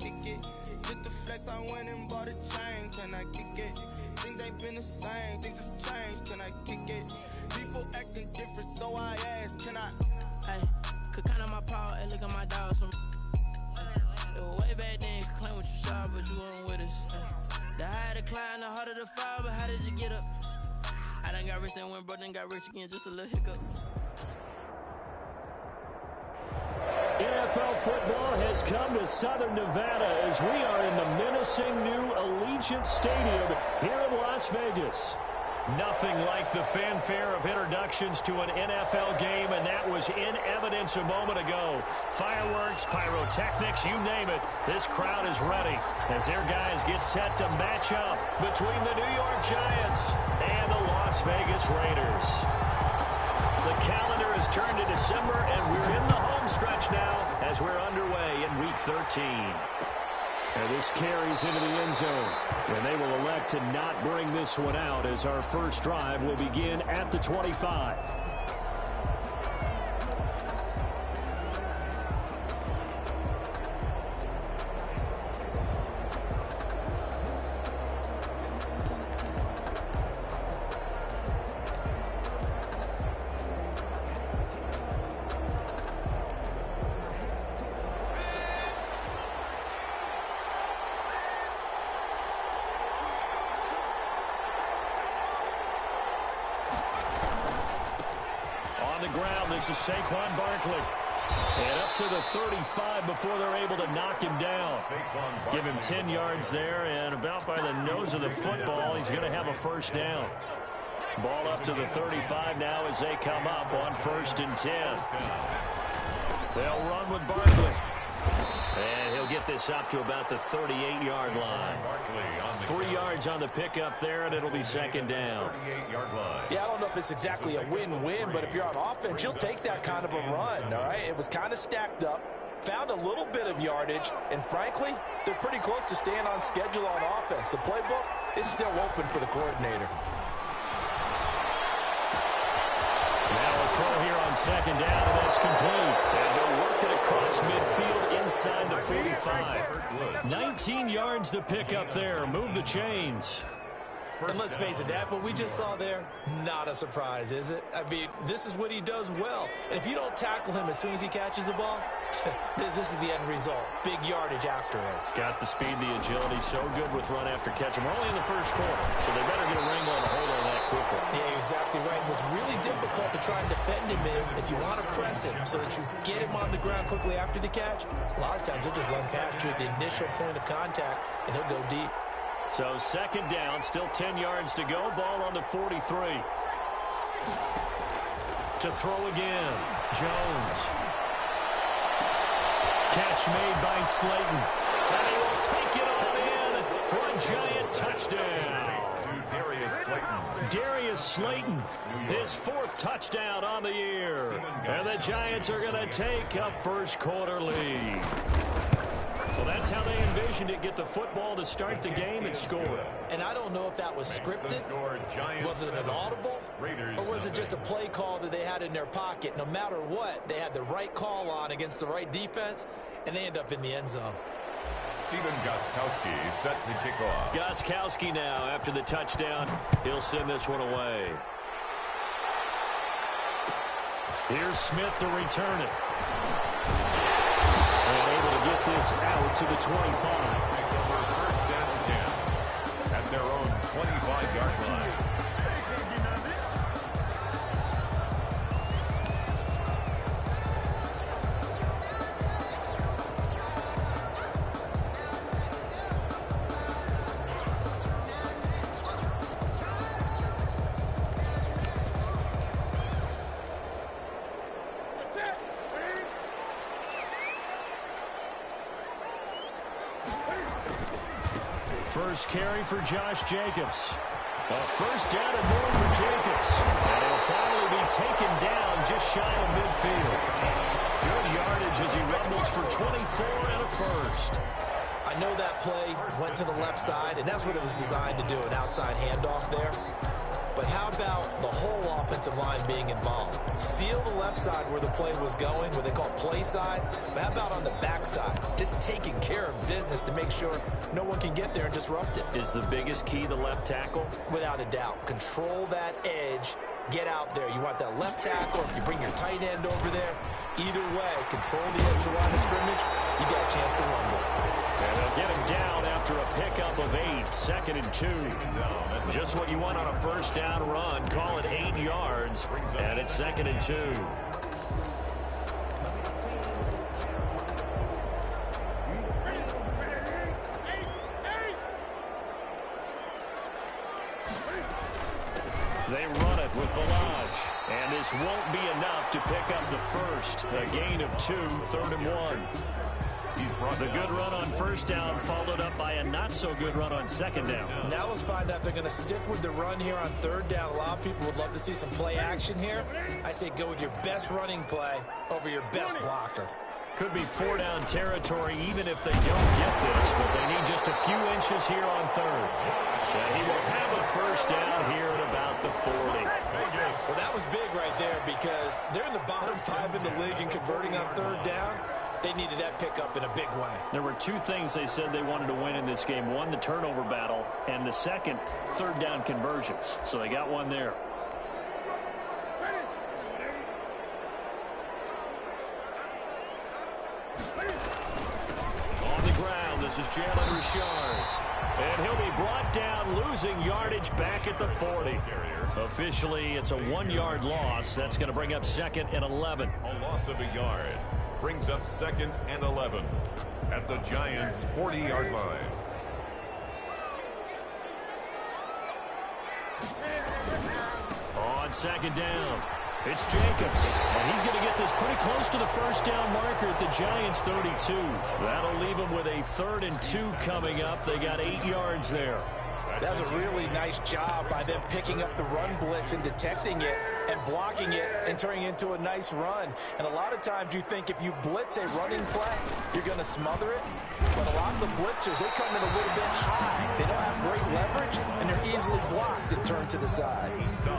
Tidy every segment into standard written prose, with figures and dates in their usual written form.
kick it? Just the flex, I went and bought a chain. Can I kick it? Things ain't been the same, things have changed. Can I kick it? People acting different, so I ask, can I? Hey, could count on my power, hey, look at my dogs from. It was way back then, could claim what you saw, but you weren't with us. The higher the climb, the harder the fall, but how did you get up? I done got rich, then went broke, then got rich again, just a little hiccup. NFL football has come to Southern Nevada as we are in the menacing new Allegiant Stadium here in Las Vegas. Nothing like the fanfare of introductions to an NFL game, and that was in evidence a moment ago. Fireworks, pyrotechnics, you name it. This crowd is ready as their guys get set to match up between the New York Giants and the Las Vegas Raiders. The calendar has turned to December, and we're in the home stretch now as we're underway in Week 13. And this carries into the end zone, and they will elect to not bring this one out as our first drive will begin at the 25. This is Saquon Barkley. And up to the 35 before they're able to knock him down. Give him 10 yards there, and about by the nose of the football, he's going to have a first down. Ball up to the 35 now as they come up on 1st and 10. They'll run with Barkley. And he'll get this up to about the 38-yard line. 3 yards on the pickup there, and it'll be 2nd down. Yeah, I don't know if it's exactly a win-win, but if you're on offense, you'll take that kind of a run, all right? It was kind of stacked up, found a little bit of yardage, and frankly, they're pretty close to staying on schedule on offense. The playbook is still open for the coordinator. Now a throw here on 2nd down, and that's complete. And they'll work it across midfield inside the 45. 19 yards to pick up there. Move the chains. And let's face it, that what we just saw there, not a surprise, is it? I mean, this is what he does well. And if you don't tackle him as soon as he catches the ball, this is the end result. Big yardage afterwards. Got the speed, the agility, so good with run after catch. We're only in the first quarter, so they better get a wrangle and a hold on that quickly. Yeah, you're exactly right. What's really difficult to try and defend him is if you want to press him so that you get him on the ground quickly after the catch, a lot of times he'll just run past you at the initial point of contact, and he'll go deep. So 2nd down, still 10 yards to go. Ball on the 43. To throw again, Jones. Catch made by Slayton. And he will take it on in for a giant touchdown. Darius Slayton, his 4th touchdown on the year. And the Giants are going to take a first quarter lead. Well, that's how they envisioned it, get the football to start the game and score. And I don't know if that was scripted, was it an audible, or was it just a play call that they had in their pocket? No matter what, they had the right call on against the right defense, and they end up in the end zone. Steven Gostkowski set to kick off. Gostkowski now, after the touchdown, he'll send this one away. Here's Smith to return it. And able to get this out to the 25. First down 10 at their own 25-yard line. First carry for Josh Jacobs. A first down and more for Jacobs. And he'll finally be taken down just shy of midfield. Good yardage as he rumbles for 24 and a first. I know that play went to the left side, and that's what it was designed to do, an outside handoff there. but how about the whole offensive line being involved? Seal the left side where the play was going, what they call play side, but how about on the back side? Just taking care of business to make sure no one can get there and disrupt it. Is the biggest key the left tackle? Without a doubt. Control that edge. Get out there. You want that left tackle, if you bring your tight end over there, either way, control the edge of the line of scrimmage, you got a chance to run with it. And they'll get him down after a pickup of 8, 2nd and 2. Just what you want on a first down run. Call it 8 yards, and it's 2nd and 2. They run it with Balaj, and this won't be enough to pick up the first. A gain of 2, 3rd and 1. The good run on first down followed up by a not-so-good run on 2nd down. Now let's find out if they're going to stick with the run here on 3rd down. A lot of people would love to see some play action here. I say go with your best running play over your best blocker. Could be 4-down territory even if they don't get this, but they need just a few inches here on 3rd. And he will have a first down here at about the 40. Well, that was big right there because they're in the bottom 5 in the league in converting on 3rd down. They needed that pickup in a big way. There were 2 things they said they wanted to win in this game. One, the turnover battle, and the second, 3rd down conversions. So they got one there. On the ground, this is Jalen Richard. And he'll be brought down, losing yardage back at the 40. Officially, it's a 1-yard loss. That's going to bring up 2nd and 11. A loss of a yard brings up 2nd and 11 at the Giants' 40-yard line. On 2nd down, it's Jacobs. And he's going to get this pretty close to the first down marker at the Giants' 32. That'll leave them with a 3rd and 2 coming up. They got 8 yards there. That was a really nice job by them picking up the run blitz and detecting it and blocking it and turning it into a nice run. And a lot of times you think if you blitz a running play, you're going to smother it. But a lot of the blitzers, they come in a little bit high. They don't have great leverage, and they're easily blocked and turned to the side.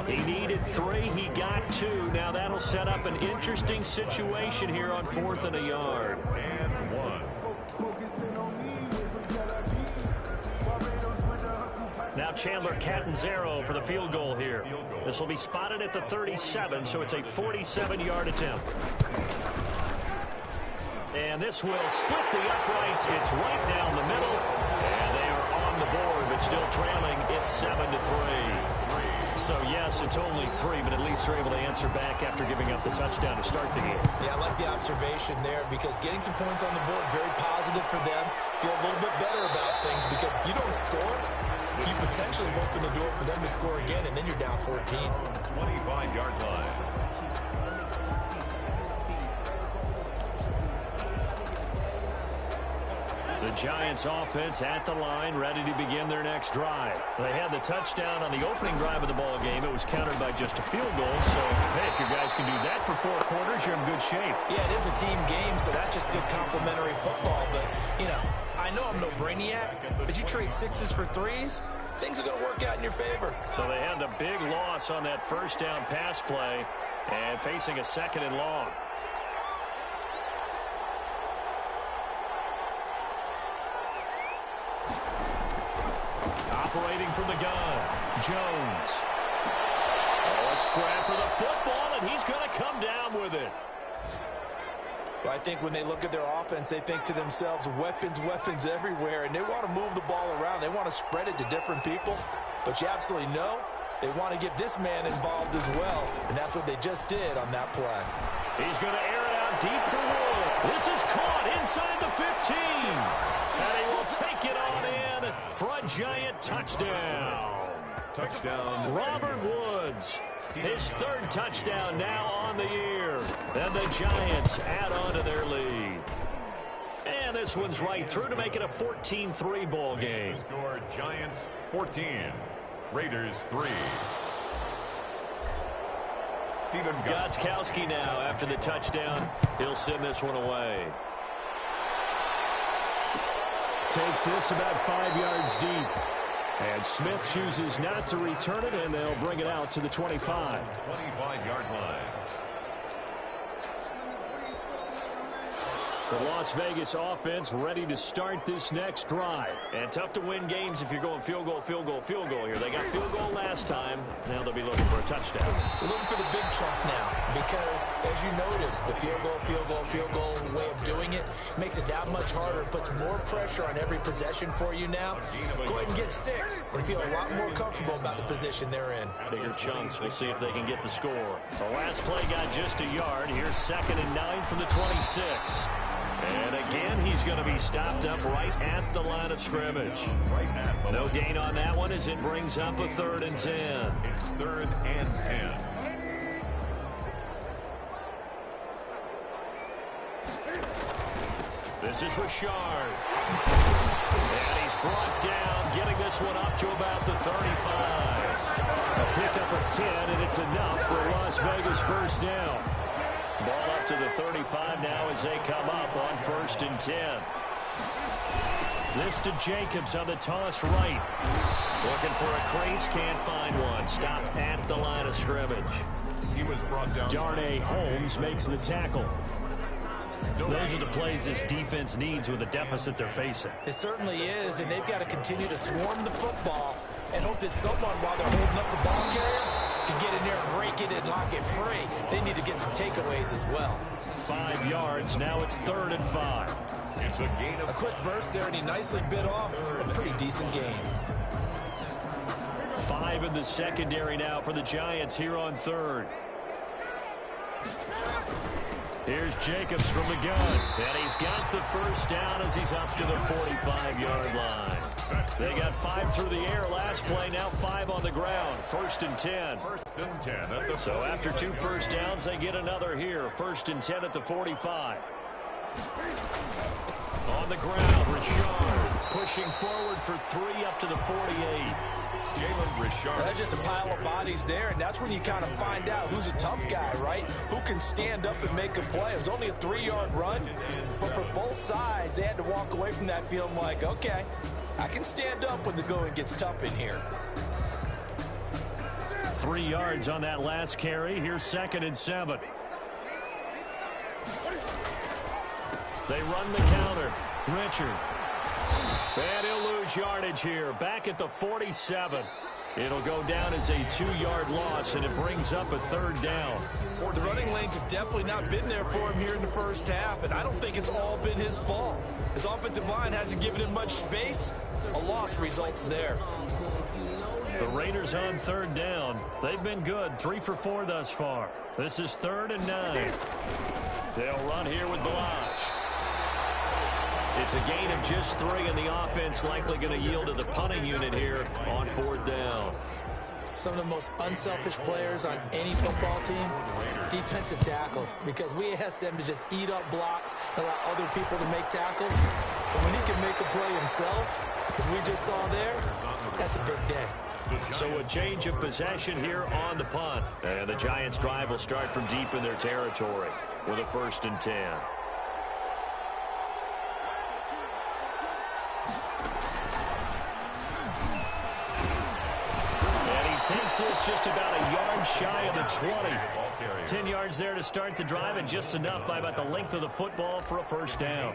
He needed 3. He got 2. Now that'll set up an interesting situation here on 4th and a yard. And 1. Now Chandler Catanzaro for the field goal here. This will be spotted at the 37, so it's a 47-yard attempt. And this will split the uprights. It's right down the middle. And they are on the board, but still trailing. It's 7-3. So, yes, it's only 3, but at least they're able to answer back after giving up the touchdown to start the game. Yeah, I like the observation there because getting some points on the board, very positive for them. Feel a little bit better about things because if you don't score, you potentially open the door for them to score again, and then you're down 14. 25-yard line. The Giants offense at the line, ready to begin their next drive. They had the touchdown on the opening drive of the ball game. It was countered by just a field goal. So, hey, if you guys can do that for 4 quarters, you're in good shape. Yeah, it is a team game, so that's just good complimentary football. But, you know, I know I'm no brainiac, but you trade 6s for 3s, things are going to work out in your favor. So they had the big loss on that first down pass play and facing a 2nd and long. Operating from the gun, Jones. Oh, a scrap for the football, and he's going to come down with it. Well, I think when they look at their offense, they think to themselves, weapons, weapons everywhere, and they want to move the ball around. They want to spread it to different people, but you absolutely know they want to get this man involved as well, and that's what they just did on that play. He's going to air it out deep for Wood. This is caught inside the 15, and he will take it on in for a Giant touchdown. Touchdown. Robert Woods, his 3rd touchdown now on the year. And the Giants add on to their lead. And this one's right through to make it a 14-3 ball game. Score Giants 14, Raiders 3. Steven Gostkowski now after the touchdown. He'll send this one away. Takes this about 5 yards deep. And Smith chooses not to return it, and they'll bring it out to the 25. 25-yard line. The Las Vegas offense ready to start this next drive. And tough to win games if you're going field goal, field goal, field goal here. They got field goal last time. Now they'll be looking for a touchdown. We're looking for the big chunk now because, as you noted, the field goal way of doing it makes it that much harder. It puts more pressure on every possession for you now. Go ahead and get 6 and feel a lot more comfortable about the position they're in. Bigger chunks. We'll see if they can get the score. The last play got just a yard. Here's 2nd and 9 from the 26. And again, he's going to be stopped up right at the line of scrimmage. No gain on that one as it brings up a 3rd and 10. It's 3rd and 10. This is Richard. And he's brought down, getting this one up to about the 35. A pickup of 10, and it's enough for a Las Vegas first down. Ball up to the 35 now as they come up on 1st and 10. This to Jacobs on the toss right. Looking for a crease, can't find one. Stopped at the line of scrimmage. He was brought down. Darnay Holmes makes the tackle. Those are the plays this defense needs with the deficit they're facing. It certainly is, and they've got to continue to swarm the football and hope that someone, while they're holding up the ball carrier, can get in there and rake it and lock it free. They need to get some takeaways as well. 5 yards. Now it's 3rd and 5. It's a gain of a quick burst there, and he nicely bit off a pretty decent gain. 5 in the secondary now for the Giants here on 3rd. Here's Jacobs from the gun. And he's got the first down as he's up to the 45-yard line. They got 5 through the air last play, now 5 on the ground. 1st and 10. 1st and 10 at the So after 2 first downs, they get another here. 1st and 10 at the 45. On the ground, Richard pushing forward for 3 up to the 48. Jalen Richard. That's just a pile of bodies there, and that's when you kind of find out who's a tough guy, right? Who can stand up and make a play. It was only a 3-yard run, but for both sides, they had to walk away from that feeling like, okay, I can stand up when the going gets tough in here. 3 yards on that last carry. Here's 2nd and 7. They run the counter. Richard. And he'll lose yardage here. Back at the 47. It'll go down as a 2-yard loss, and it brings up a 3rd down. The running lanes have definitely not been there for him here in the first half, and I don't think it's all been his fault. His offensive line hasn't given him much space. A loss results there. The Raiders on 3rd down. They've been good. 3 for 4 thus far. This is 3rd and 9. They'll run here with Blanche. It's a gain of just 3, and the offense likely going to yield to the punting unit here on 4th down. Some of the most unselfish players on any football team, defensive tackles, because we ask them to just eat up blocks and allow other people to make tackles. But when he can make a play himself, as we just saw there, that's a big day. So a change of possession here on the punt. And the Giants' drive will start from deep in their territory with a 1st and 10. Takes this just about a yard shy of the 20. 10 yards there to start the drive, and just enough by about the length of the football for a 1st down.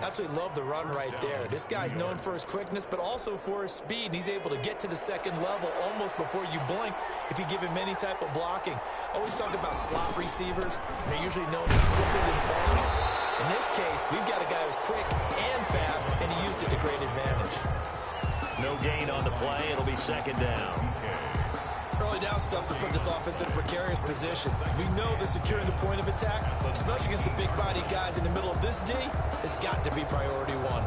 Absolutely love the run right there. This guy's known for his quickness, but also for his speed. And he's able to get to the 2nd level almost before you blink if you give him any type of blocking. I always talk about slot receivers. They're usually known as quicker than fast. In this case, we've got a guy who's quick and fast, and he used it to great advantage. No gain on the play. It'll be 2nd down. Early down stuffs will put this offense in a precarious position. We know that securing the point of attack, especially against the big-bodied guys in the middle of this D, has got to be priority 1.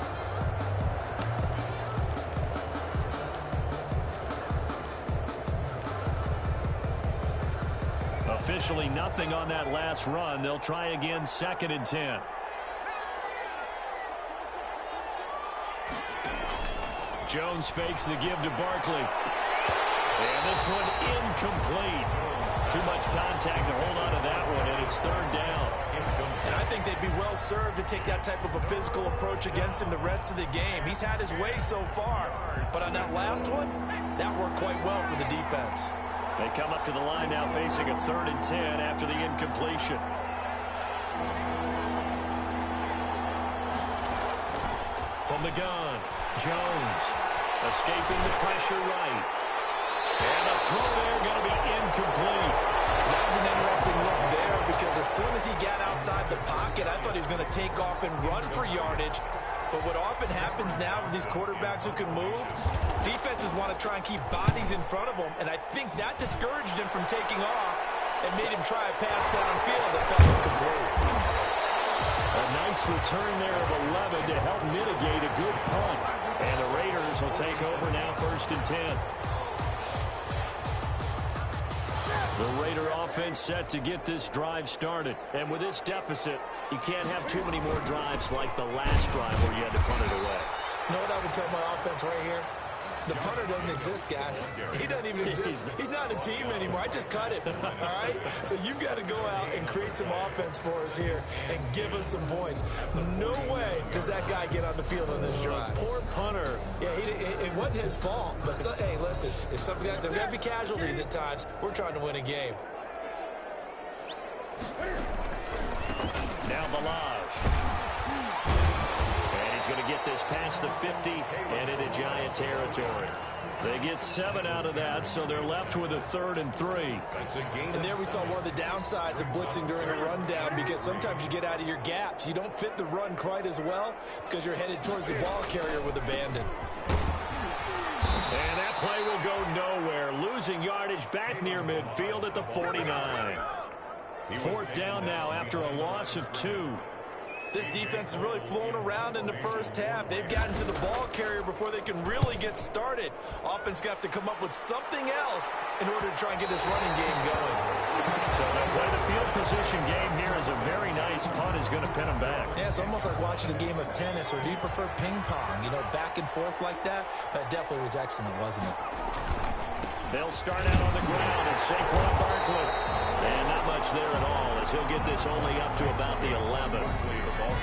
Officially nothing on that last run. They'll try again, 2nd and 10. Jones fakes the give to Barkley. And this one incomplete. Too much contact to hold on to that one, and it's 3rd down. And And I think they'd be well served to take that type of a physical approach against him the rest of the game. He's had his way so far, but on that last one, that worked quite well for the defense. They come up to the line now facing a 3rd and 10 after the incompletion. From the gun, Jones escaping the pressure right. And a throw there going to be incomplete. That was an interesting look there because as soon as he got outside the pocket, I thought he was going to take off and run for yardage. But what often happens now with these quarterbacks who can move, defenses want to try and keep bodies in front of them, and I think that discouraged him from taking off and made him try a pass downfield that fell incomplete. A nice return there of 11 to help mitigate a good punt. And the Raiders will take over now 1st and 10. The Raider offense set to get this drive started. And with this deficit, you can't have too many more drives like the last drive where you had to punt it away. You know what I would tell my offense right here? The punter doesn't exist, guys. He doesn't even exist. He's not a team anymore. I just cut him, all right? So you've got to go out and create some offense for us here and give us some points. No way does that guy get on the field on this drive. Poor punter. Yeah, it wasn't his fault. But, hey, listen, if something there got to be casualties at times, we're trying to win a game. Now Balaj. And he's going to get this past the 50 and into Giant territory. They get 7 out of that, so they're left with a 3rd and 3. And there we saw one of the downsides of blitzing during a rundown because sometimes you get out of your gaps. You don't fit the run quite as well because you're headed towards the ball carrier with abandon. And that play will go nowhere. Losing yardage back near midfield at the 49. 4th down now after a loss of 2. This defense has really flown around in the first half. They've gotten to the ball carrier before they can really get started. Offense got to come up with something else in order to try and get this running game going. So they'll play the field position game here as a very nice punt is going to pin them back. Yeah, it's almost like watching a game of tennis, or do you prefer ping pong? You know, back and forth like that? That definitely was excellent, wasn't it? They'll start out on the ground and Saquon Barkley. And not much there at all as he'll get this only up to about the 11.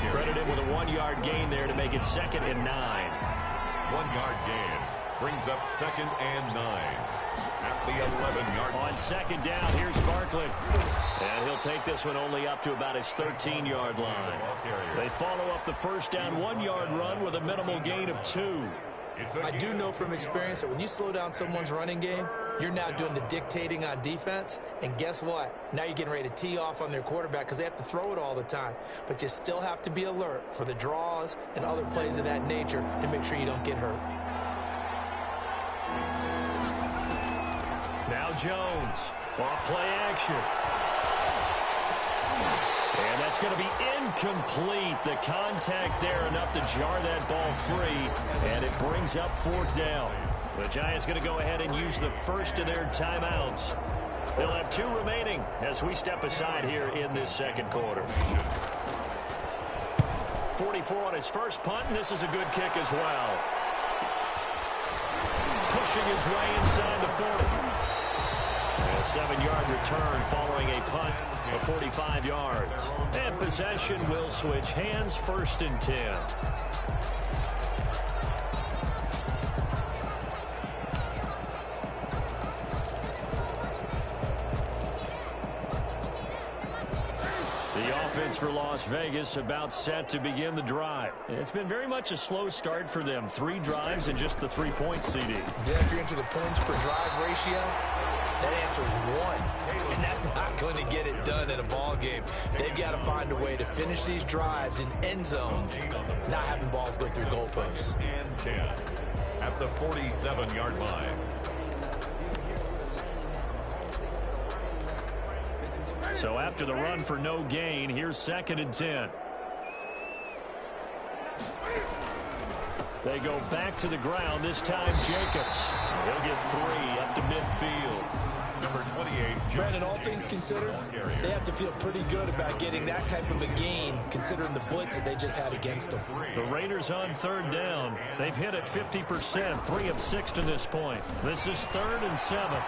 Credit him with a 1-yard gain there to make it 2nd and 9. 1-yard gain brings up 2nd and 9 at the 11-yard line. On 2nd down, here's Barkley. And he'll take this one only up to about his 13-yard line. They follow up the 1st down 1-yard run with a minimal gain of 2. I do know from experience that when you slow down someone's running game, you're now doing the dictating on defense. And guess what? Now you're getting ready to tee off on their quarterback because they have to throw it all the time. But you still have to be alert for the draws and other plays of that nature to make sure you don't get hurt. Now Jones, off play action. And that's going to be incomplete. The contact there enough to jar that ball free, and it brings up 4th down. The Giants going to go ahead and use the first of their timeouts. They'll have 2 remaining as we step aside here in this 2nd quarter. 44 on his first punt, and this is a good kick as well. Pushing his way inside the 40. A 7-yard return following a punt of 45 yards. And possession will switch hands, 1st and 10. The offense for Las Vegas about set to begin the drive. It's been very much a slow start for them. 3 drives and just the 3-point CD. Yeah, if you're into the points per drive ratio, that answer is 1. And that's not going to get it done in a ball game. They've got to find a way to finish these drives in end zones, not having balls go through goalposts. And 10 at the 47-yard line. So after the run for no gain, here's 2nd and 10. They go back to the ground, this time Jacobs. He'll get 3 up to midfield. Number 28, Brandon, all things considered, they have to feel pretty good about getting that type of a gain, considering the blitz that they just had against them. The Raiders on 3rd down. They've hit it 50%, 3 of 6 to this point. This is 3rd and 7. And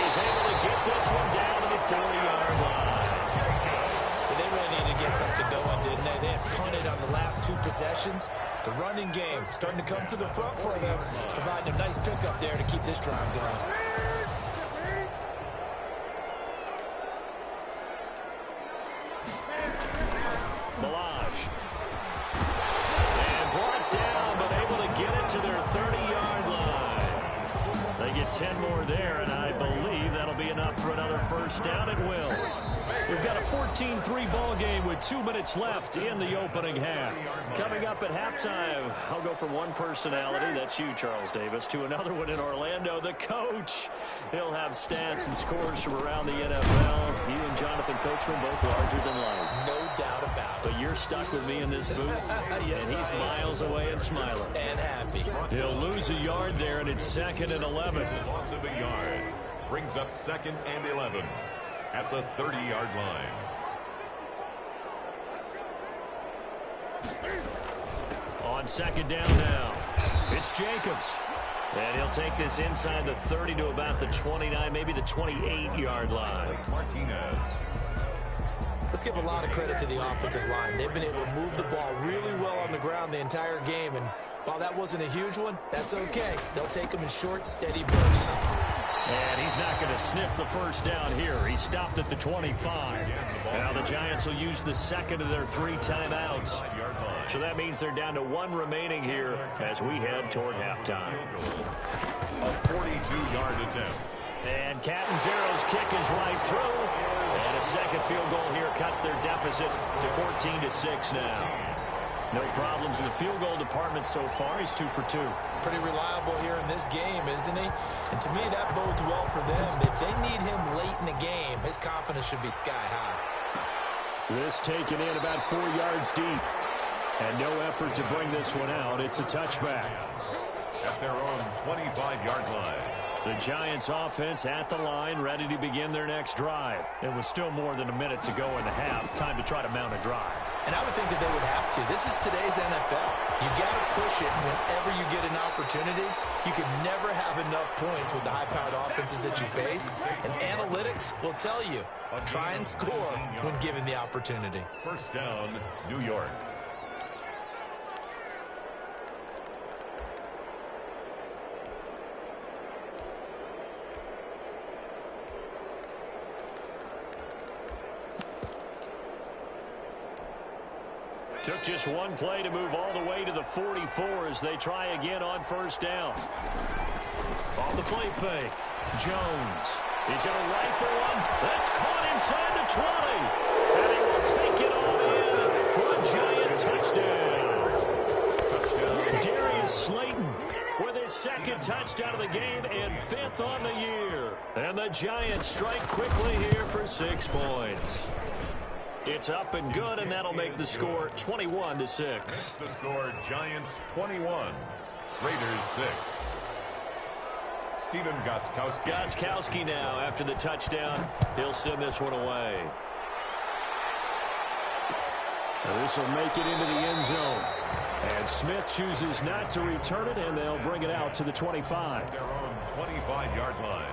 he's able to get this one down to the 40-yard line. But they really need to get something going, didn't they? They had punted on the last 2 possessions. The running game starting to come to the front for them, providing a nice pickup there to keep this drive going. And brought down, but able to get it to their 30-yard line. They get 10 more there, and I believe that'll be enough for another first down. It will. We've got a 14-3 ball game with 2 minutes left in the opening half. Coming up at halftime, I'll go from one personality, that's you, Charles Davis, to another one in Orlando, the coach. He'll have stats and scores from around the NFL. You and Jonathan Coachman both larger than life. No doubt about it. But you're stuck with me in this booth, yes, and he's miles away and smiling. And happy. He'll lose a yard there, and it's 2nd and 11. Loss of a yard brings up 2nd and 11 at the 30-yard line. On 2nd down now, it's Jacobs. And he'll take this inside the 30 to about the 29, maybe the 28-yard line. Martinez. Let's give a lot of credit to the offensive line. They've been able to move the ball really well on the ground the entire game. And while that wasn't a huge one, that's okay. They'll take them in short, steady bursts. And he's not going to sniff the first down here. He stopped at the 25. Now the Giants will use the 2nd of their 3 timeouts. So that means they're down to 1 remaining here as we head toward halftime. A 42-yard attempt. And Catanzaro's kick is right through. And a 2nd field goal here cuts their deficit to 14-6 now. No problems in the field goal department so far. He's 2 for 2. Pretty reliable here in this game, isn't he? And to me, that bodes well for them. If they need him late in the game, his confidence should be sky high. This taken in about 4 yards deep. And no effort to bring this one out. It's a touchback. At their own 25-yard line. The Giants offense at the line, ready to begin their next drive. It was still more than a minute to go in the half. Time to try to mount a drive. And I would think that they would have to. This is today's NFL. You got to push it whenever you get an opportunity. You can never have enough points with the high-powered offenses that you face. And analytics will tell you, try and score when given the opportunity. First down, New York. Took just one play to move all the way to the 44 as they try again on first down. Off the play fake. Jones. He's going to rifle one. That's caught inside the 20. And he will take it all in for a Giant touchdown. Darius Slayton with his 2nd touchdown of the game and 5th on the year. And the Giants strike quickly here for 6 points. It's up and good, and that'll make the score 21-6. The score, Giants 21, Raiders 6. Stephen Gostkowski. Gostkowski now after the touchdown. He'll send this one away. This will make it into the end zone. And Smith chooses not to return it, and they'll bring it out to the 25. Their own 25-yard line.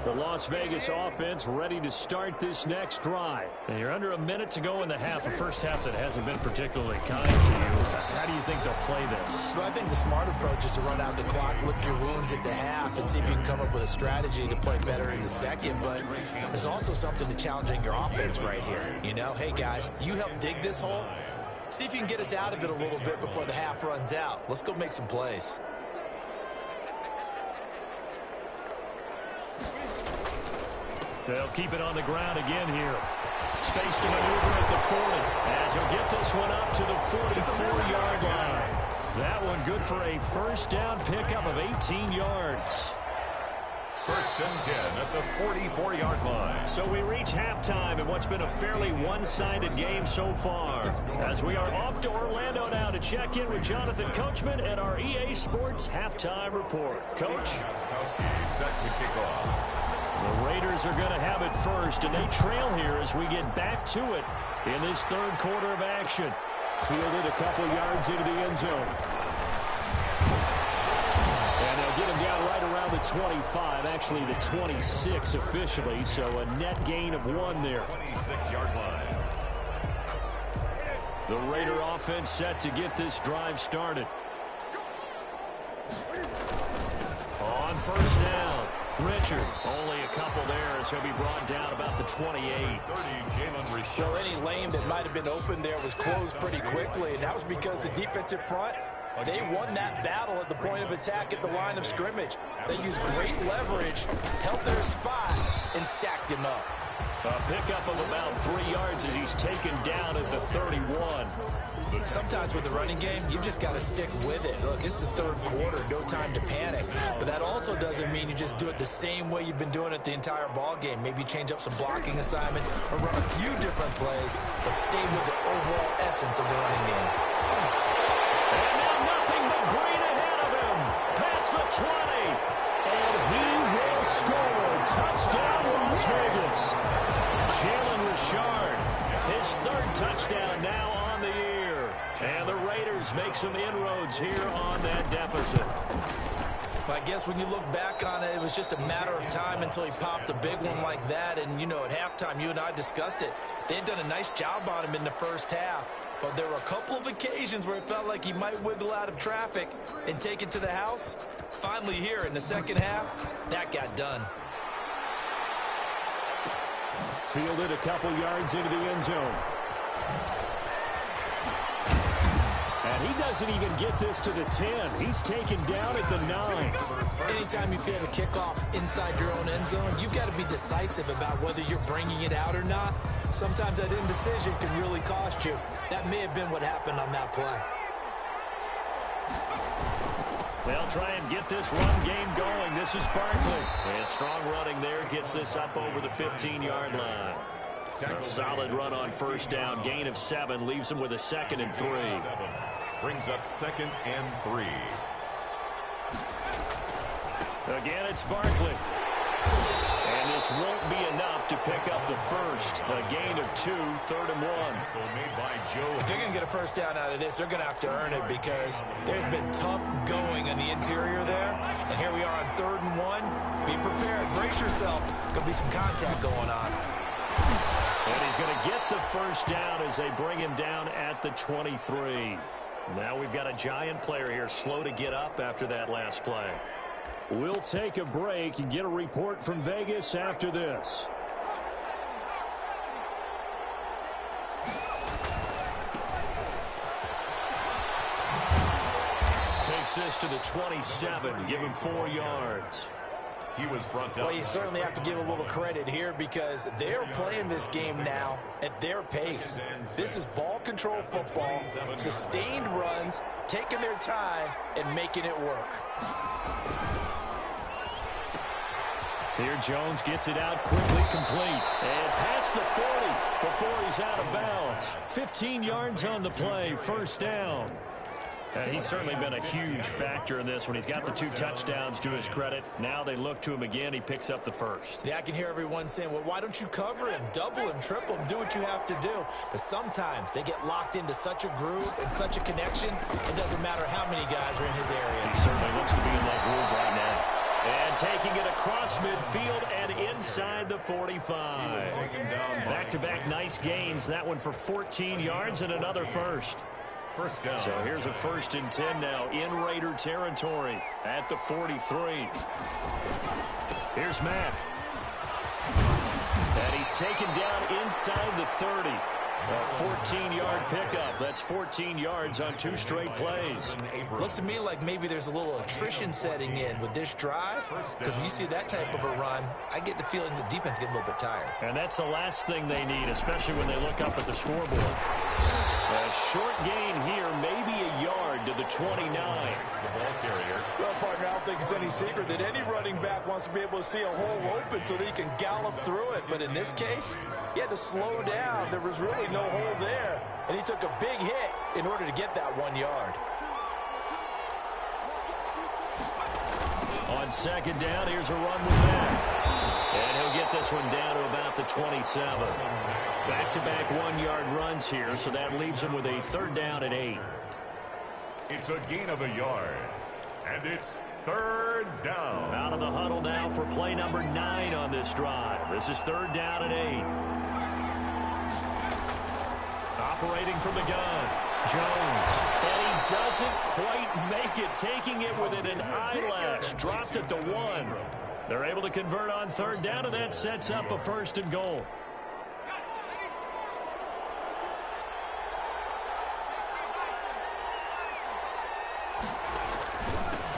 The Las Vegas offense ready to start this next drive. And you're under a minute to go in the half, a first half that hasn't been particularly kind to you. How do you think they'll play this? Well, I think the smart approach is to run out the clock, lick your wounds at the half, and see if you can come up with a strategy to play better in the second. But there's also something to challenging your offense right here. You know, hey, guys, you help dig this hole. See if you can get us out of it a little bit before the half runs out. Let's go make some plays. They'll keep it on the ground again here. Space to maneuver at the 40 as he'll get this one up to the 44-yard line. That one good for a first down pickup of 18 yards. First and 10 at the 44-yard line. So we reach halftime in what's been a fairly one-sided game so far. As we are off to Orlando now to check in with Jonathan Coachman and our EA Sports halftime report. Coach? Gostkowski set to kick off. The Raiders are going to have it first, and they trail here as we get back to it in this third quarter of action. Fielded a couple yards into the end zone. And the 25, actually the 26 officially, so a net gain of 1 there. 26-yard line. The Raider offense set to get this drive started. On first down, Richard. Only a couple there as he'll be brought down about the 28. Well, any lane that might have been open there was closed pretty quickly, and that was because the defensive front, they won that battle at the point of attack at the line of scrimmage. They used great leverage, held their spot, and stacked him up. A pickup of about 3 yards as he's taken down at the 31. Sometimes with the running game, you've just got to stick with it. Look, it's the third quarter, no time to panic. But that also doesn't mean you just do it the same way you've been doing it the entire ball game. Maybe change up some blocking assignments or run a few different plays, but stay with the overall essence of the running game. And now nothing but green ahead of him. Past the 20. And he will score. Touchdown, Las Vegas. Jalen Richard, his 3rd touchdown now on the year. And the Raiders make some inroads here on that deficit. Well, I guess when you look back on it, it was just a matter of time until he popped a big one like that. And, you know, at halftime, you and I discussed it. They had done a nice job on him in the first half. But there were a couple of occasions where it felt like he might wiggle out of traffic and take it to the house. Finally here in the second half, that got done. Fielded a couple yards into the end zone. And he doesn't even get this to the 10. He's taken down at the 9. Anytime you feel the kickoff inside your own end zone, you've got to be decisive about whether you're bringing it out or not. Sometimes that indecision can really cost you. That may have been what happened on that play. They'll try and get this run game going. This is Barkley. And strong running there gets this up over the 15-yard line. A solid run on first down. Gain of 7 leaves him with a 2nd and 3. Brings up 2nd and 3. Again, it's Barkley. And this won't be enough to pick up the first. A gain of 2, 3rd and 1. If they're going to get a first down out of this, they're going to have to earn it because there's been tough going on the interior there. And here we are on 3rd and 1. Be prepared. Brace yourself. Going to be some contact going on. And he's going to get the first down as they bring him down at the 23. Now we've got a Giant player here slow to get up after that last play. We'll take a break and get a report from Vegas after this. Takes this to the 27. Give him 4 yards. He was brought down. Well, you certainly have to give a little credit here because they're playing this game now at their pace. This is ball control football, sustained runs, taking their time, and making it work. Here Jones gets it out quickly, complete. And past the 40 before he's out of bounds. 15 yards on the play, first down. And he's certainly been a huge factor in this when he's got the 2 touchdowns to his credit. Now they look to him again. He picks up the first. Yeah, I can hear everyone saying, well, why don't you cover him, double him, triple him, do what you have to do. But sometimes they get locked into such a groove and such a connection, it doesn't matter how many guys are in his area. He certainly looks to be in that groove right now. And taking it across midfield and inside the 45. Back-to-back nice gains. That one for 14 yards and another first. First down. So here's a 1st and 10 now in Raider territory at the 43. Here's Mack. And he's taken down inside the 30. A 14-yard pickup. That's 14 yards on 2 straight plays. Looks to me like maybe there's a little attrition setting in with this drive, because when you see that type of a run, I get the feeling the defense getting a little bit tired. And that's the last thing they need, especially when they look up at the scoreboard. A short gain here, maybe a yard to the 29. The ball carrier. Well, partner, I don't think it's any secret that any running back wants to be able to see a hole open so that he can gallop through it. But in this case, he had to slow down. There was really no hole there, and he took a big hit in order to get that 1 yard. On 2nd down, here's a run with Mack. And he'll get this one down to about the 27. Back-to-back 1-yard runs here, so that leaves him with a 3rd down at 8. It's a gain of a yard. And it's Third down. Out of the huddle now for play number 9 on this drive. This is 3rd down and 8. Operating from the gun, Jones. And he doesn't quite make it, taking it within an eyelash. Dropped at the 1. They're able to convert on 3rd down, and that sets up a 1st and goal.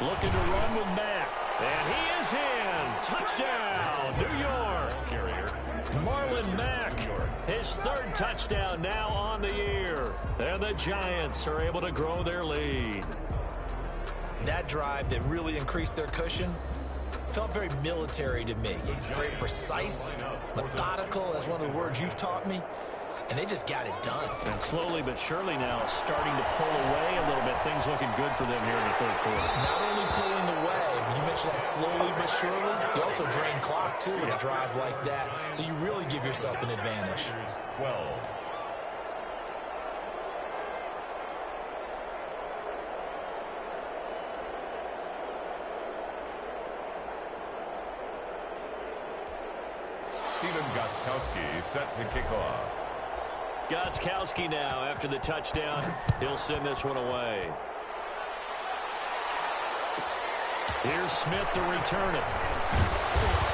Looking to run with Mack. And he is in. Touchdown, New York. Marlon Mack, his 3rd touchdown now on the year. And the Giants are able to grow their lead. That drive that really increased their cushion felt very military to me. Very precise, methodical, that's one of the words you've taught me. And they just got it done. And slowly but surely now starting to pull away a little bit. Things looking good for them here in the 3rd quarter. Not only pulling away, but you mentioned that slowly but surely. You also drain clock, too, with a drive like that. So you really give yourself an advantage. 12. Steven Gostkowski set to kick off. Gostkowski now, after the touchdown, he'll send this one away. Here's Smith to return it.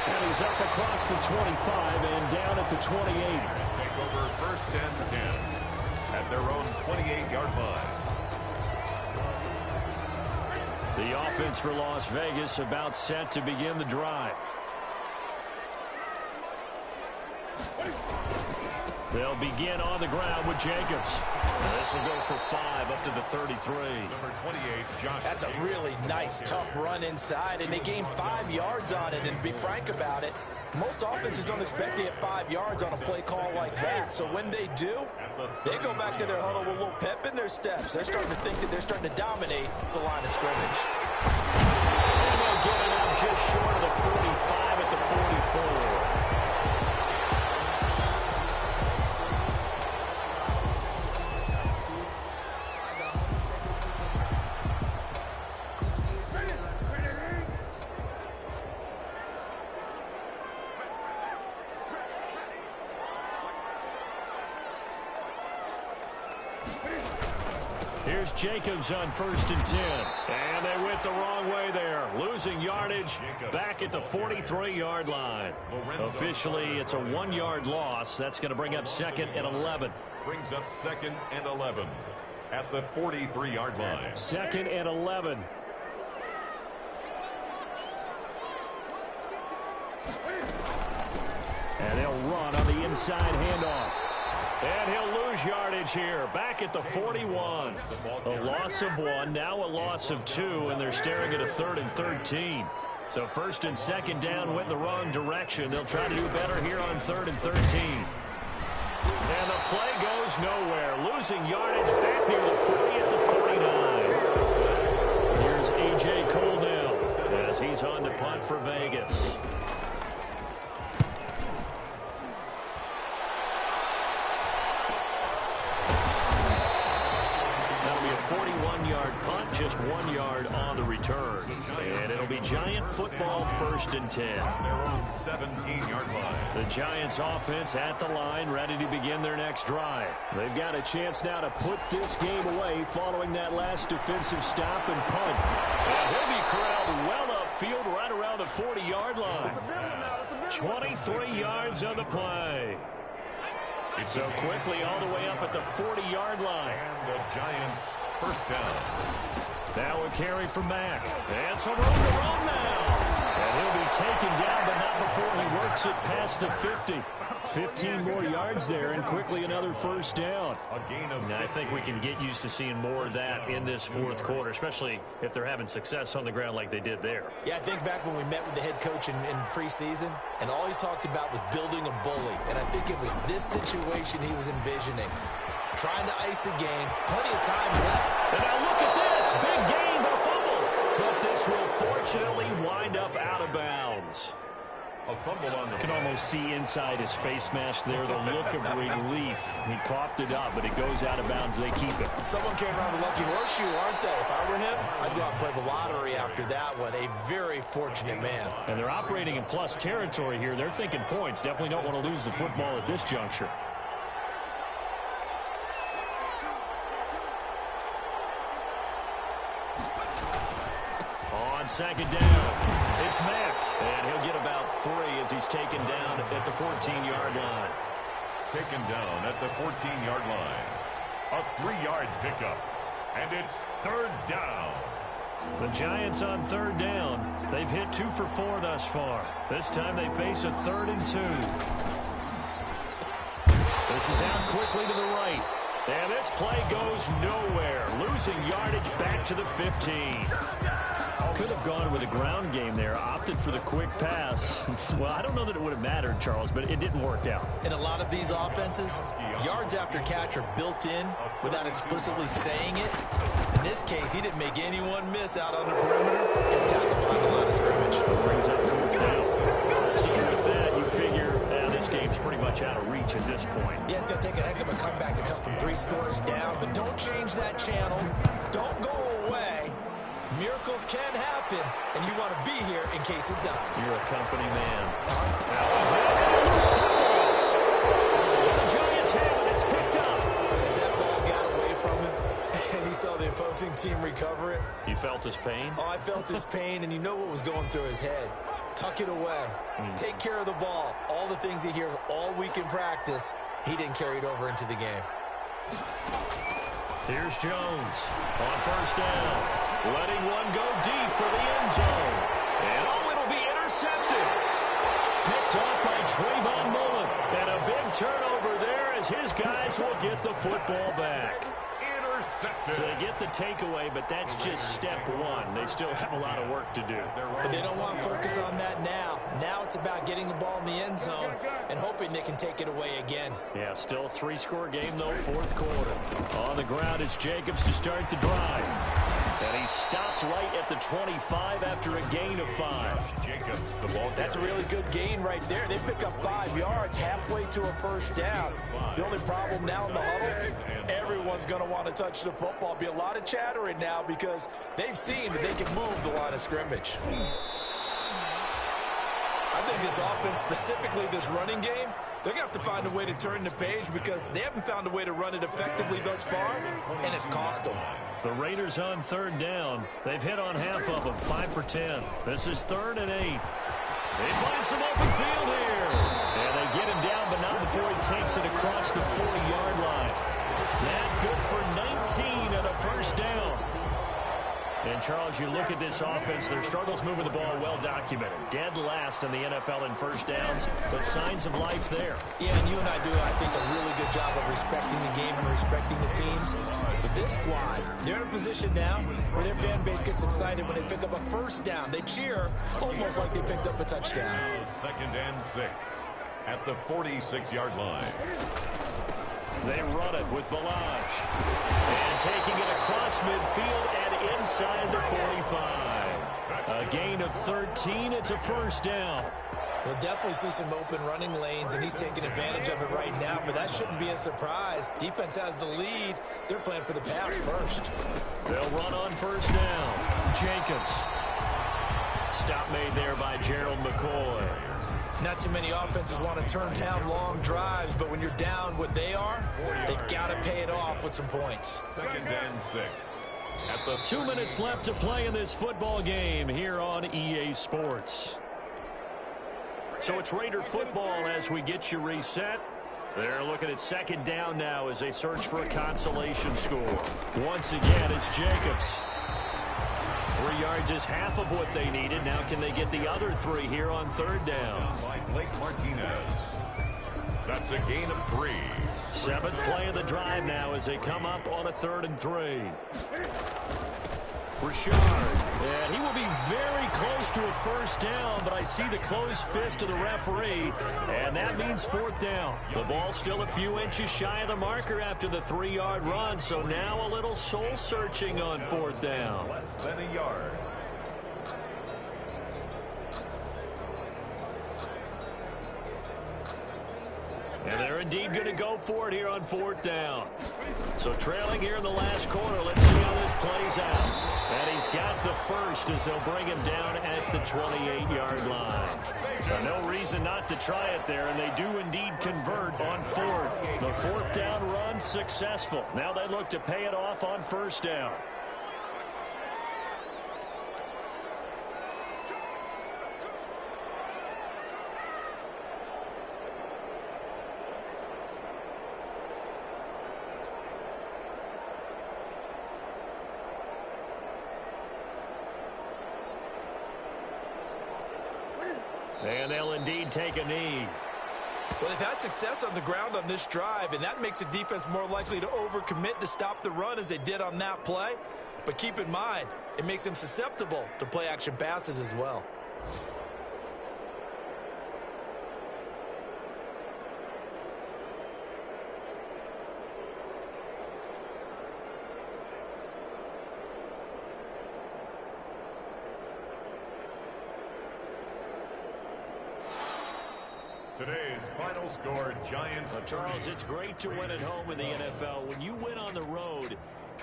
And he's up across the 25 and down at the 28. Take over 1st and 10 at their own 28-yard line. The offense for Las Vegas about set to begin the drive. They'll begin on the ground with Jacobs. And this will go for 5 up to the 33. Number 28, Josh. That's a really nice, tough run inside, and they gained 5 yards on it. And to be frank about it, most offenses don't expect to get 5 yards on a play call like that. So when they do, they go back to their huddle with a little pep in their steps. They're starting to think that they're starting to dominate the line of scrimmage. And they'll get it up just short of the 45 at the 44. Here's Jacobs on 1st and 10. And they went the wrong way there. Losing yardage back at the 43-yard line. Officially, it's a 1-yard loss. That's going to bring up 2nd and 11. Brings up 2nd and 11 at the 43-yard line. 2nd and 11. And they'll run on the inside handoff. And he'll lose yardage here, back at the 41. A loss of 1, now a loss of 2, and they're staring at a 3rd and 13. So 1st and 2nd down went the wrong direction. They'll try to do better here on 3rd and 13. And the play goes nowhere, losing yardage back near the 40 at the 49. Here's A.J. Coldell as he's on to punt for Vegas. That'll be a 41-yard punt, just 1 yard on the return. And it'll be Giant football, 1st and 10. Their own 17-yard line. The Giants offense at the line, ready to begin their next drive. They've got a chance now to put this game away following that last defensive stop and punt. And he'll be corralled well upfield right around the 40-yard line. 23 yards on the play. So quickly all the way up at the 40-yard line. And the Giants 1st down. Now a carry from Mack. And some room to run now. And he'll be taken down, but not before he works it past the 50. 15 more yards there, and quickly another 1st down. Now, I think we can get used to seeing more of that in this 4th quarter, especially if they're having success on the ground like they did there. Yeah, I think back when we met with the head coach in preseason, and all he talked about was building a bully. And I think it was this situation he was envisioning. Trying to ice a game, plenty of time left. And now look at this, big gain, but a fumble. But this will fortunately wind up out of bounds. A fumble on the You can almost see inside his face mask there the look of relief. He coughed it up, but it goes out of bounds. They keep it. Someone came around with lucky horseshoe, aren't they? If I were him, I'd go out and play the lottery after that one. A very fortunate man. And they're operating in plus territory here. They're thinking points. Definitely don't want to lose the football at this juncture. On second down, it's Mack. And he'll get about 3 as he's taken down at the 14-yard line. Taken down at the 14-yard line. A 3-yard pickup. And it's third down. The Giants on third down. They've hit 2 for 4 thus far. This time they face a 3rd and 2. This is out quickly to the right. And this play goes nowhere. Losing yardage back to the 15. Could have gone with a ground game there. Opted for the quick pass. Well, I don't know that it would have mattered, Charles, but it didn't work out. In a lot of these offenses, yards after catch are built in without explicitly saying it. In this case, he didn't make anyone miss out on the perimeter. Get tackled behind the line of scrimmage. Brings up 4th down. So with that, you figure this game's pretty much out of reach at this point. Yeah, it's going to take a heck of a comeback to come from 3 scores down, but don't change that channel. Don't go away. Miracles can happen, and you want to be here in case it does. You're a company man. The Giants have it. It's picked up. As that ball got away from him, and he saw the opposing team recover it. You felt his pain? Oh, I felt his pain, and you know what was going through his head. Tuck it away. Take care of the ball. All the things he hears all week in practice, he didn't carry it over into the game. Here's Jones on first down. Letting one go deep for the end zone. And it'll be intercepted. Picked off by Trayvon Mullen. And a big turnover there as his guys will get the football back. So they get the takeaway, but that's just step 1. They still have a lot of work to do. But they don't want to focus on that now. Now it's about getting the ball in the end zone and hoping they can take it away again. Yeah, still a 3-score game, though, 4th quarter. On the ground, it's Jacobs to start the drive. And he stopped right at the 25 after a gain of 5. Jacobs, the ball. That's a really good gain right there. They pick up 5 yards halfway to a first down. The only problem now in the huddle, everyone's going to want to touch the football. Be a lot of chattering now because they've seen that they can move the line of scrimmage. I think this offense, specifically this running game, they're going to have to find a way to turn the page because they haven't found a way to run it effectively thus far, and it's cost them. The Raiders on third down. They've hit on half of them, 5 for 10. This is 3rd and 8. They find some open field here. And they get him down, but not before he takes it across the 40-yard line. That good for 19 and a first down. And, Charles, you look at this offense, their struggles moving the ball well documented. Dead last in the NFL in first downs, but signs of life there. Yeah, and you and I do, I think, a really good job of respecting the game and respecting the teams. But this squad, they're in a position now where their fan base gets excited when they pick up a first down. They cheer almost like they picked up a touchdown. 2nd and 6 at the 46-yard line. They run it with Balaj. And taking it across midfield and inside the 45. A gain of 13. It's a first down. We'll definitely see some open running lanes, and he's taking advantage of it right now, but that shouldn't be a surprise. Defense has the lead. They're playing for the pass first. They'll run on first down. Jacobs. Stop made there by Gerald McCoy. Not too many offenses want to turn down long drives, but when you're down what they are, they've got to pay it off with some points. 2nd and 6. At the 2 minutes left to play in this football game here on EA Sports. So it's Raider football as we get you reset. They're looking at 2nd down now as they search for a consolation score. Once again, it's Jacobs. 3 yards is half of what they needed. Now can they get the other 3 here on 3rd down? by Blake Martinez. That's a gain of 3. 7th play of the drive now as they come up on a 3rd and 3. Richard, and he will be very close to a first down, but I see the closed fist of the referee, and that means 4th down. The ball still a few inches shy of the marker after the 3-yard run, so now a little soul-searching on 4th down. Less than a yard. And they're indeed going to go for it here on 4th down. So trailing here in the last quarter. Let's see how this plays out. And he's got the first as they'll bring him down at the 28-yard line. No reason not to try it there, and they do indeed convert on 4th. The 4th down run successful. Now they look to pay it off on 1st down. And they'll indeed take a knee. Well, they've had success on the ground on this drive, and that makes a defense more likely to overcommit to stop the run as they did on that play. But keep in mind, it makes them susceptible to play-action passes as well. Today's final score, Giants. Charles, it's great to win at home in the NFL. When you win on the road,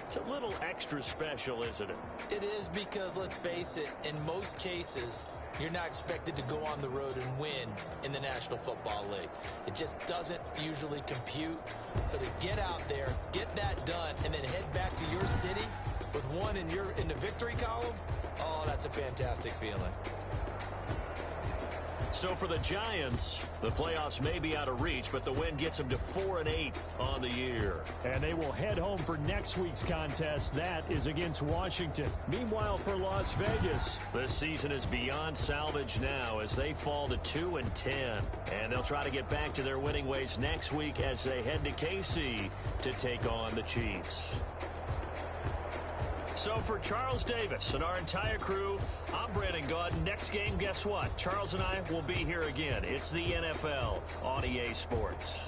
it's a little extra special, isn't it? It is, because, let's face it, in most cases, you're not expected to go on the road and win in the National Football League. It just doesn't usually compute. So to get out there, get that done, and then head back to your city with one in the victory column, oh, that's a fantastic feeling. So for the Giants, the playoffs may be out of reach, but the win gets them to 4-8 on the year. And they will head home for next week's contest. That is against Washington. Meanwhile, for Las Vegas, this season is beyond salvage now as they fall to 2-10. And they'll try to get back to their winning ways next week as they head to KC to take on the Chiefs. So for Charles Davis and our entire crew, I'm Brandon Gaudin. Next game, guess what? Charles and I will be here again. It's the NFL on EA Sports.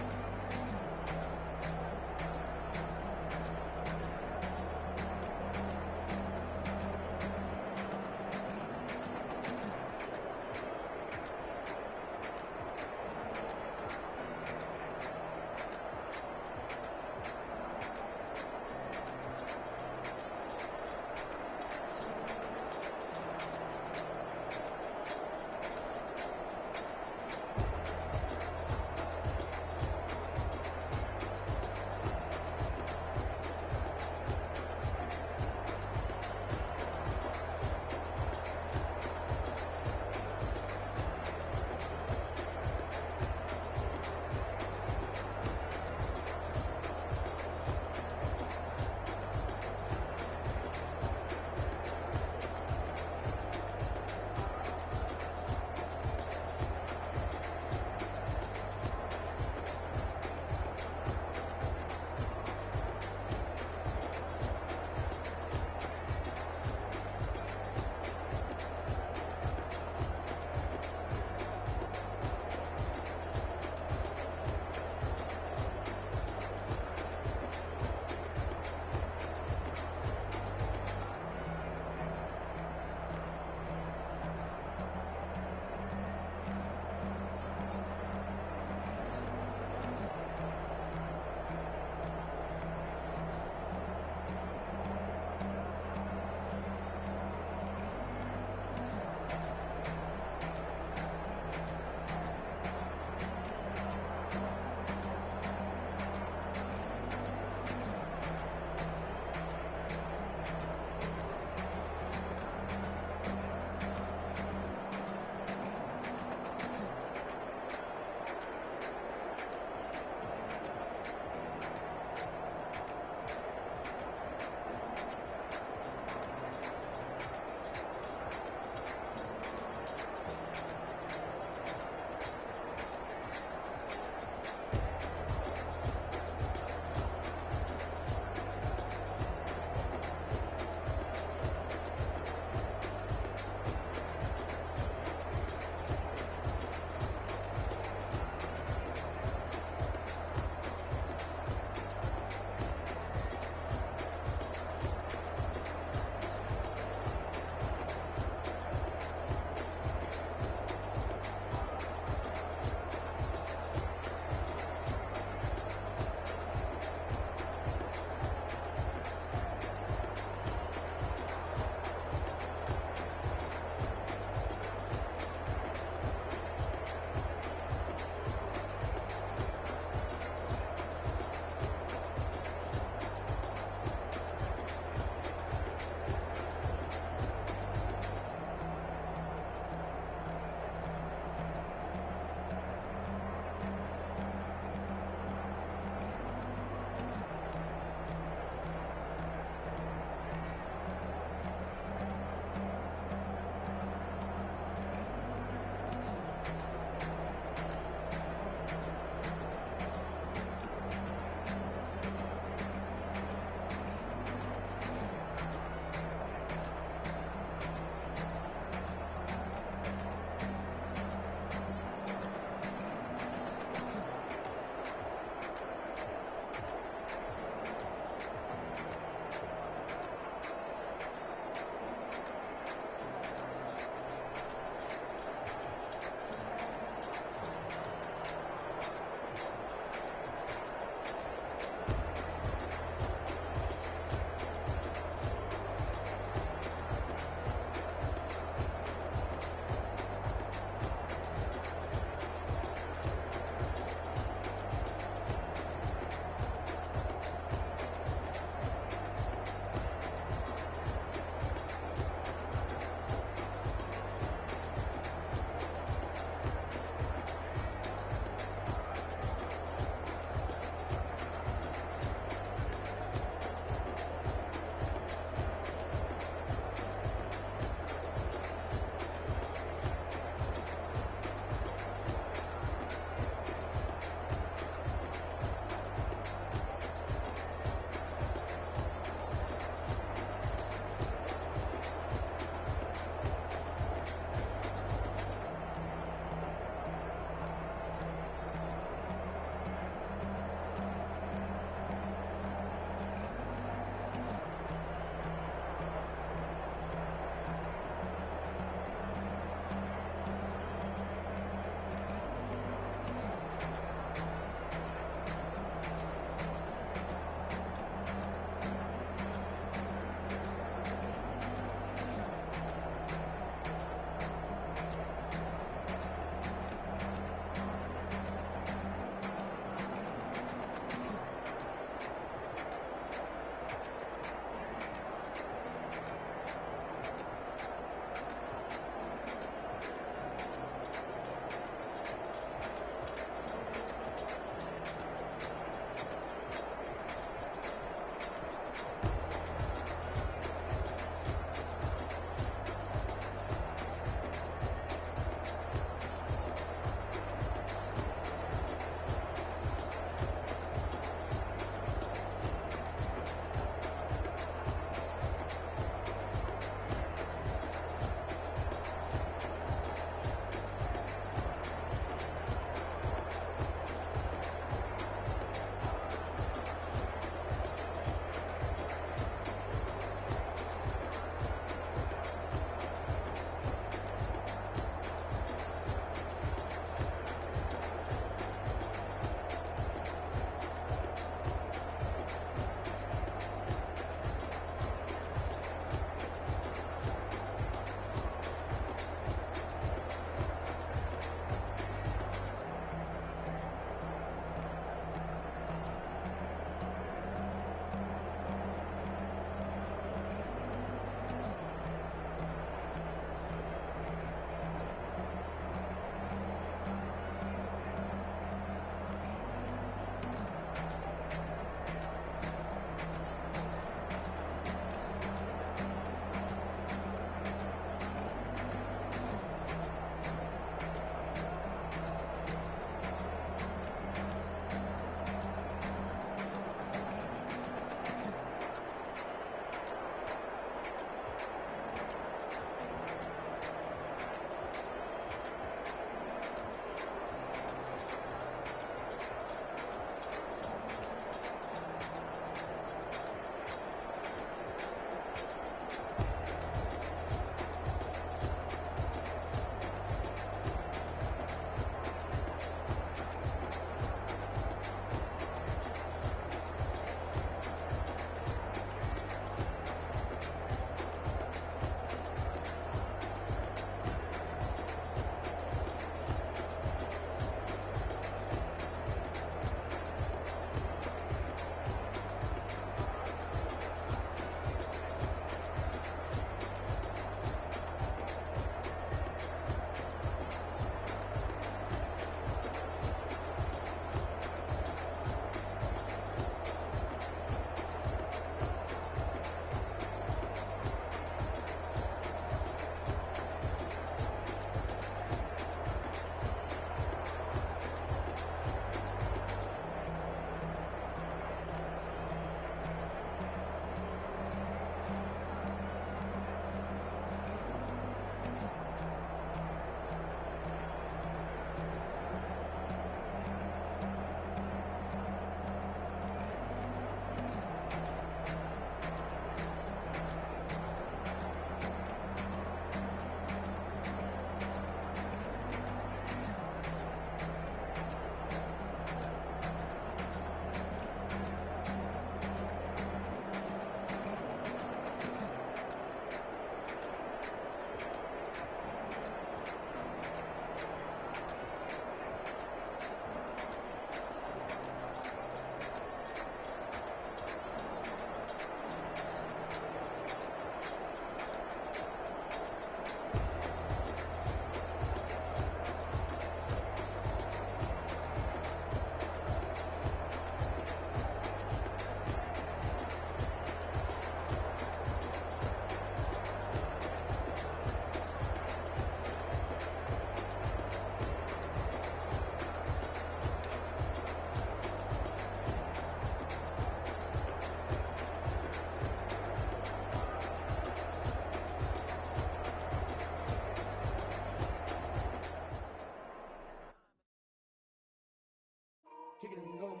kick it and go,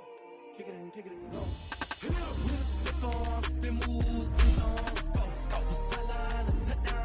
kick it and go. With a stiff arm, spin move, zones, go. Sideline, a touchdown.